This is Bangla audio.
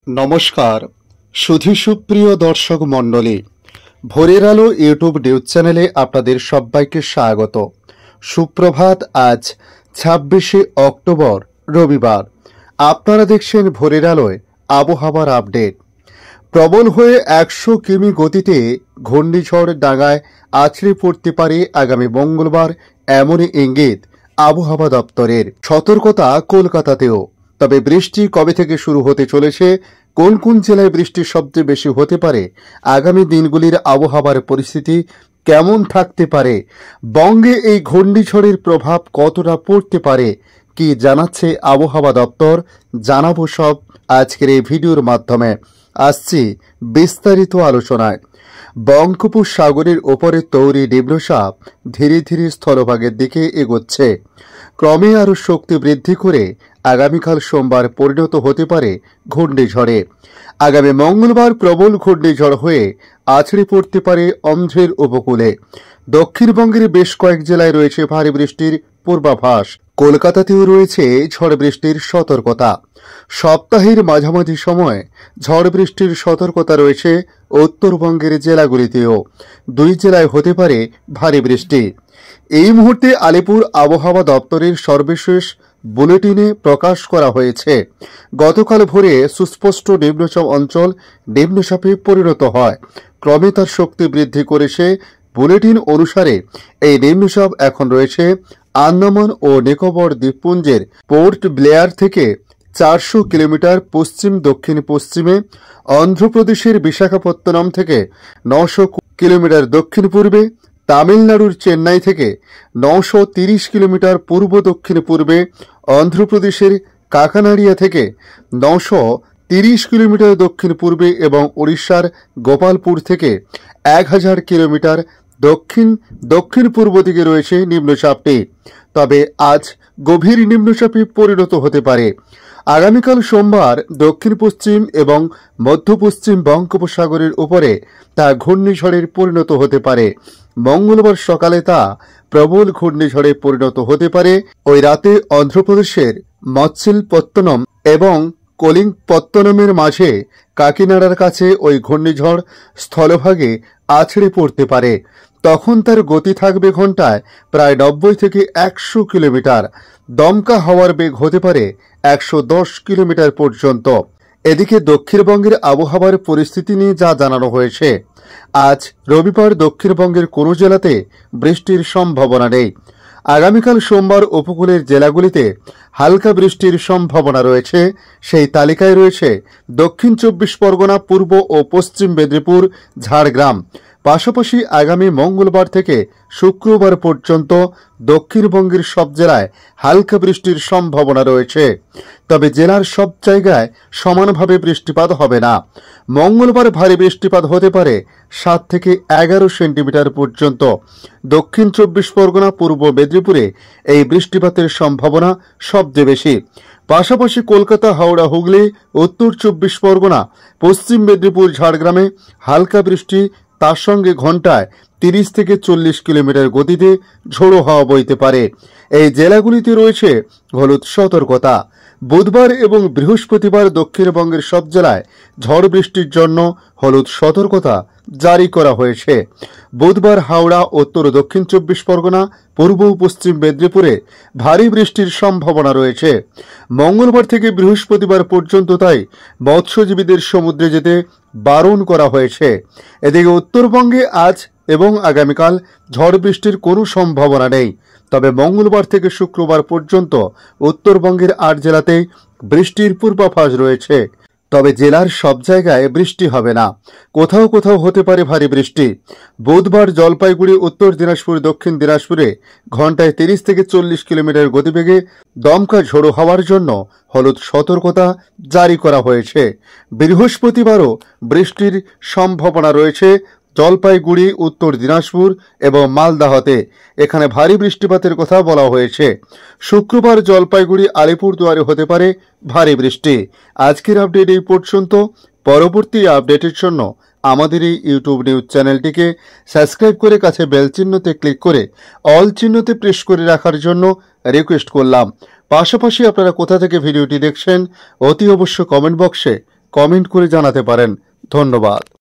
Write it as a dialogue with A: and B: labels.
A: নমস্কার সুধী সুপ্রিয় দর্শক মণ্ডলী, ভোরের আলো ইউটিউব নিউজ চ্যানেলে আপনাদের সবাইকে স্বাগত। সুপ্রভাত। আজ 26শে অক্টোবর রবিবার। আপনারা দেখছেন ভোরের আলোয় আবহাওয়ার আপডেট। প্রবল হয়ে 100 কিমি গতিতে ঘূর্ণিঝড় ডাঙায় আছড়ে পড়তে পারে আগামী মঙ্গলবার, এমনই ইঙ্গিত আবহাওয়া দপ্তরের। সতর্কতা কলকাতাতেও। তবে বৃষ্টি কবে থেকে শুরু হতে চলেছে, কোন কোন জেলায় বৃষ্টি সবচেয়ে বেশি হতে পারে, আগামী দিনগুলির আবহাওয়ার পরিস্থিতি কেমন থাকতে পারে, বঙ্গে এই ঘূর্ণিঝড়ের প্রভাব কতটা পড়তে পারে, কি জানাচ্ছে আবহাওয়া দপ্তর, জানাবো সব আজকের এই ভিডিওর মাধ্যমে। আসছি বিস্তারিত আলোচনায়। বঙ্গোপসাগরের ওপরে তৈরি নিম্নচাপ ধীরে ধীরে স্থলভাগের দিকে এগোচ্ছে। ক্রমে আরও শক্তি বৃদ্ধি করে আগামীকাল সোমবার পরিণত হতে পারে ঘূর্ণিঝড়ে। আগামী মঙ্গলবার প্রবল ঘূর্ণিঝড় হয়ে আছড়ে পড়তে পারে অন্ধ্রের উপকূলে। দক্ষিণবঙ্গের বেশ কয়েক জেলায় রয়েছে ভারী বৃষ্টির পূর্বাভাস। কলকাতাতেও রয়েছে ঝড় বৃষ্টির সতর্কতা। সপ্তাহের মাঝামাঝি সময়ে ঝড় বৃষ্টির সতর্কতা রয়েছে উত্তরবঙ্গের জেলাগুলিতেও। 2 জেলায় হতে পারে ভারী বৃষ্টি। এই মুহূর্তে আলিপুর আবহাওয়া দপ্তরের সর্বশেষ বুলেটিনে প্রকাশ করা হয়েছে, গতকাল ভোরে সুস্পষ্ট নিম্নচাপ অঞ্চল নিম্নচাপে পরিণত হয়। ক্রমে তার শক্তি বৃদ্ধি করেছে। বুলেটিন অনুসারে এই নিম্নচাপ এখন রয়েছে আন্দামান ও নিকোবর দ্বীপপুঞ্জের পোর্ট ব্লেয়ার থেকে 400 কিলোমিটার পশ্চিম দক্ষিণ পশ্চিমে, অন্ধ্রপ্রদেশের বিশাখাপত্তনম থেকে 900 কিলোমিটার দক্ষিণ পূর্বে, তামিলনাড়ুর চেন্নাই থেকে 930 কিলোমিটার পূর্ব দক্ষিণ পূর্বে, অন্ধ্রপ্রদেশের কাকানাড়িয়া থেকে 930 কিলোমিটার দক্ষিণ পূর্বে এবং ওড়িশার গোপালপুর থেকে 1000 কিলোমিটার দক্ষিণ পূর্ব দিকে রয়েছে নিম্নচাপটি। তবে আজ গভীর নিম্নচাপে পরিণত হতে পারে। আগামীকাল সোমবার দক্ষিণ পশ্চিম এবং মধ্য পশ্চিম বঙ্গোপসাগরের উপরে তা ঘূর্ণিঝড়ের পরিণত হতে পারে। মঙ্গলবার সকালে তা প্রবল ঘূর্ণিঝড়ে পরিণত হতে পারে। ওই রাতে অন্ধ্রপ্রদেশের মৎস্যপত্তনম এবং কলিঙ্গপত্তনমের মাঝে কাকিনাড়ার কাছে ওই ঘূর্ণিঝড় স্থলভাগে আছড়ে পড়তে পারে। তখন তার গতি থাকবে ঘন্টায় প্রায় 90 থেকে 100 কিলোমিটার। দমকা হাওয়ার বেগ হতে পারে 110 কিলোমিটার পর্যন্ত। এদিকে দক্ষিণবঙ্গের আবহাওয়ার পরিস্থিতি নিয়ে যা জানানো হয়েছে, আজ রবিবার দক্ষিণবঙ্গের কোনো জেলাতে বৃষ্টির সম্ভাবনা নেই। আগামীকাল সোমবার উপকূলের জেলাগুলিতে হালকা বৃষ্টির সম্ভাবনা রয়েছে। সেই তালিকায় রয়েছে দক্ষিণ 24 পরগনা, পূর্ব ও পশ্চিম মেদিনীপুর, ঝাড়গ্রাম। পাশাপাশি আগামী মঙ্গলবার থেকে শুক্রবার পর্যন্ত দক্ষিণবঙ্গের সব জেলায় হালকা বৃষ্টির সম্ভাবনা রয়েছে। তবে জেলার সব জায়গায় সমানভাবে বৃষ্টিপাত হবে না। মঙ্গলবার ভারী বৃষ্টিপাত হতে পারে 7 থেকে 11 সেন্টিমিটার পর্যন্ত। দক্ষিণ 24 পরগনা, পূর্ব মেদিনীপুরে এই বৃষ্টিপাতের সম্ভাবনা সবচেয়ে বেশি। পাশাপাশি কলকাতা, হাওড়া, হুগলি, উত্তর 24 পরগনা, পশ্চিম মেদিনীপুর, ঝাড়গ্রামে হালকা বৃষ্টি, তার সঙ্গে ঘন্টায় 30 থেকে 40 কিলোমিটার গতিতে ঝোড়ো হাওয়া বইতে পারে। এই জেলাগুলিতে রয়েছে হলুদ সতর্কতা। বুধবার এবং বৃহস্পতিবার দক্ষিণবঙ্গের সব জেলায় ঝড় বৃষ্টির জন্য হলুদ সতর্কতা জারি করা হয়েছে। বুধবার হাওড়া, উত্তর ও দক্ষিণ 24 পরগনা, পূর্ব ও পশ্চিম মেদিনীপুরে ভারী বৃষ্টির সম্ভাবনা রয়েছে। মঙ্গলবার থেকে বৃহস্পতিবার পর্যন্ত তাই মৎস্যজীবীদের সমুদ্রে যেতে বারণ করা হয়েছে। এদিকে উত্তরবঙ্গে আজ এবং আগামীকাল ঝড় বৃষ্টির কোনো সম্ভাবনা নেই। তবে মঙ্গলবার থেকে শুক্রবার পর্যন্ত উত্তরবঙ্গের 8 জেলাতেই বৃষ্টির পূর্বাভাস রয়েছে। তবে জেলার সব জায়গায় বৃষ্টি হবে না, কোথাও কোথাও হতে পারে ভারী বৃষ্টি। বুধবার জলপাইগুড়ি, উত্তর দিনাজপুর, দক্ষিণ দিনাজপুরে ঘন্টায় 30 থেকে 40 কিলোমিটার গতিবেগে দমকা ঝোড়ো হওয়ার জন্য হলুদ সতর্কতা জারি করা হয়েছে। বৃহস্পতিবারও বৃষ্টির সম্ভাবনা রয়েছে জলপাইগুড়ি, উত্তর দিনাজপুর এবং মালদাহতে। এখানে ভারী বৃষ্টিপাতের কথা বলা হয়েছে। শুক্রবার জলপাইগুড়ি, আলিপুরদুয়ারে হতে পারে ভারী বৃষ্টি। আজকের আপডেট এই পর্যন্ত। পরবর্তী আপডেটের জন্য আমাদের এই ইউটিউব নিউজ চ্যানেলটিকে সাবস্ক্রাইব করে কাছে বেল চিহ্নতে ক্লিক করে অল চিহ্নতে প্রেস করে রাখার জন্য রিকোয়েস্ট করলাম। পাশাপাশি আপনারা কোথা থেকে ভিডিওটি দেখছেন অতি অবশ্য কমেন্ট বক্সে কমেন্ট করে জানাতে পারেন। ধন্যবাদ।